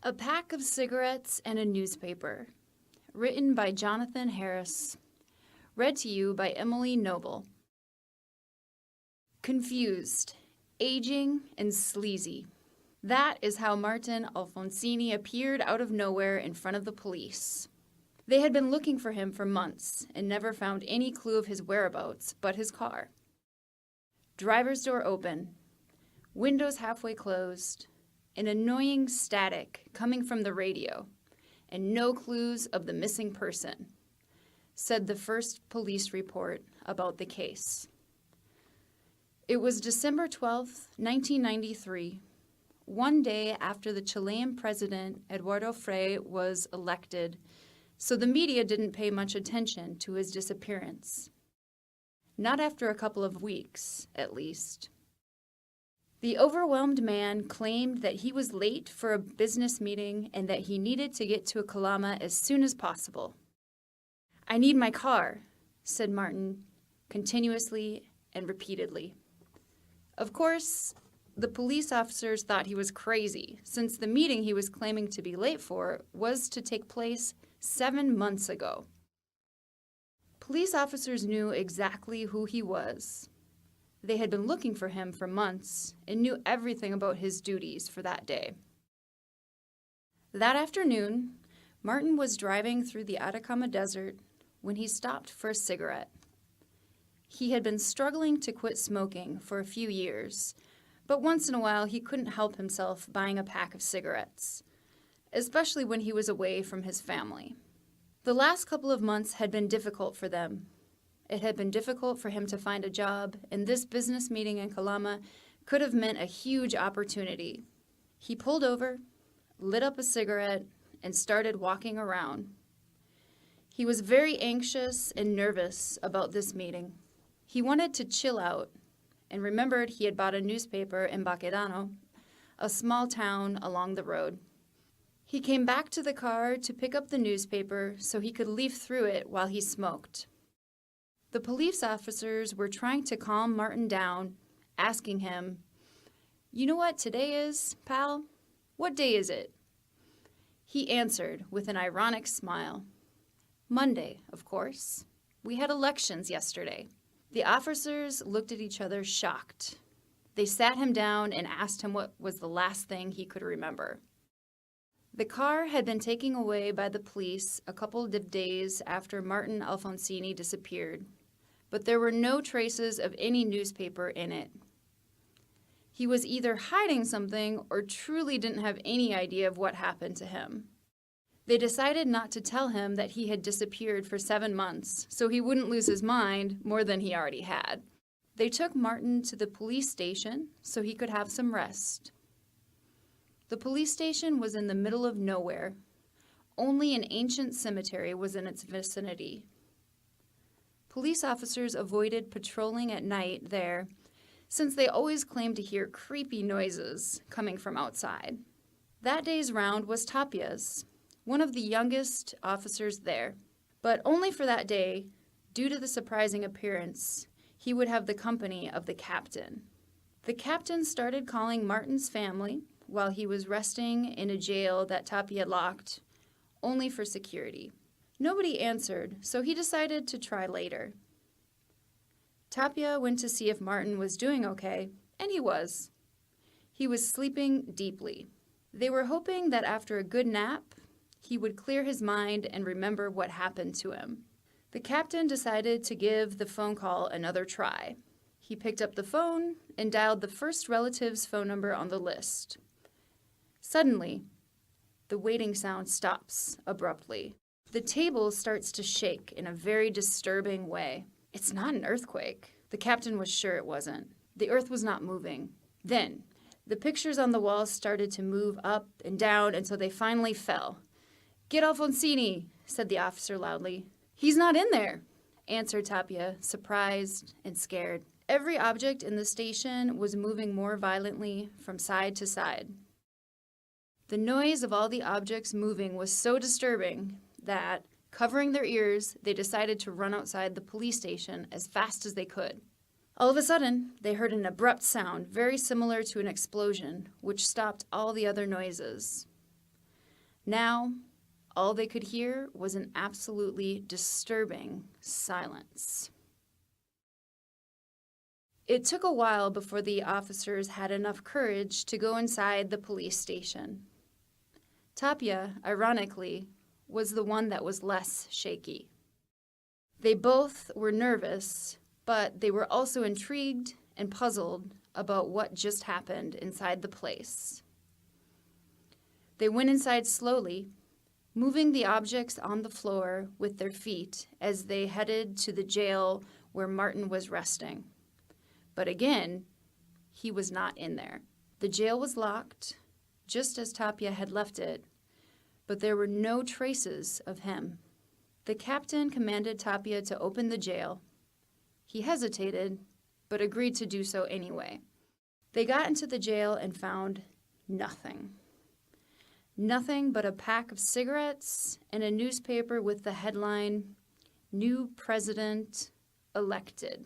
A Pack of Cigarettes and a Newspaper, written by Jonathan Harris, read to you by Emily Noble. Confused, aging, and sleazy. That is how Martin Alfonsini appeared out of nowhere in front of the police. They had been looking for him for months and never found any clue of his whereabouts but his car. Driver's door open, windows halfway closed, an annoying static coming from the radio, and no clues of the missing person, said the first police report about the case. It was December 12th, 1993, one day after the Chilean President Eduardo Frei was elected, so the media didn't pay much attention to his disappearance. Not after a couple of weeks, at least. The overwhelmed man claimed that he was late for a business meeting and that he needed to get to Calama as soon as possible. "I need my car," said Martin, continuously and repeatedly. Of course, the police officers thought he was crazy, since the meeting he was claiming to be late for was to take place 7 months ago. Police officers knew exactly who he was. They had been looking for him for months and knew everything about his duties for that day. That afternoon, Martin was driving through the Atacama Desert when he stopped for a cigarette. He had been struggling to quit smoking for a few years, but once in a while he couldn't help himself buying a pack of cigarettes, especially when he was away from his family. The last couple of months had been difficult for them. It had been difficult for him to find a job, and this business meeting in Calama could have meant a huge opportunity. He pulled over, lit up a cigarette, and started walking around. He was very anxious and nervous about this meeting. He wanted to chill out and remembered he had bought a newspaper in Baquedano, a small town along the road. He came back to the car to pick up the newspaper so he could leaf through it while he smoked. The police officers were trying to calm Martin down, asking him, "You know what today is, pal? What day is it?" He answered with an ironic smile. "Monday, of course. We had elections yesterday." The officers looked at each other shocked. They sat him down and asked him what was the last thing he could remember. The car had been taken away by the police a couple of days after Martin Alfonsini disappeared, but there were no traces of any newspaper in it. He was either hiding something or truly didn't have any idea of what happened to him. They decided not to tell him that he had disappeared for 7 months, so he wouldn't lose his mind more than he already had. They took Martin to the police station so he could have some rest. The police station was in the middle of nowhere. Only an ancient cemetery was in its vicinity. Police officers avoided patrolling at night there, since they always claimed to hear creepy noises coming from outside. That day's round was Tapia's, one of the youngest officers there, but only for that day, due to the surprising appearance, he would have the company of the captain. The captain started calling Martin's family while he was resting in a jail that Tapia locked, only for security. Nobody answered, so he decided to try later. Tapia went to see if Martin was doing okay, and he was. He was sleeping deeply. They were hoping that after a good nap, he would clear his mind and remember what happened to him. The captain decided to give the phone call another try. He picked up the phone and dialed the first relative's phone number on the list. Suddenly, the waiting sound stops abruptly. The table starts to shake in a very disturbing way. It's not an earthquake. The captain was sure it wasn't. The earth was not moving. Then, the pictures on the walls started to move up and down until they finally fell. "Get Alfonsini," said the officer loudly. "He's not in there," answered Tapia, surprised and scared. Every object in the station was moving more violently from side to side. The noise of all the objects moving was so disturbing that, covering their ears, they decided to run outside the police station as fast as they could. All of a sudden, they heard an abrupt sound very similar to an explosion, which stopped all the other noises. Now, all they could hear was an absolutely disturbing silence. It took a while before the officers had enough courage to go inside the police station. Tapia, ironically, was the one that was less shaky. They both were nervous, but they were also intrigued and puzzled about what just happened inside the place. They went inside slowly, moving the objects on the floor with their feet as they headed to the jail where Martin was resting. But again, he was not in there. The jail was locked, just as Tapia had left it, but there were no traces of him. The captain commanded Tapia to open the jail. He hesitated, but agreed to do so anyway. They got into the jail and found nothing. Nothing but a pack of cigarettes and a newspaper with the headline, "New President Elected."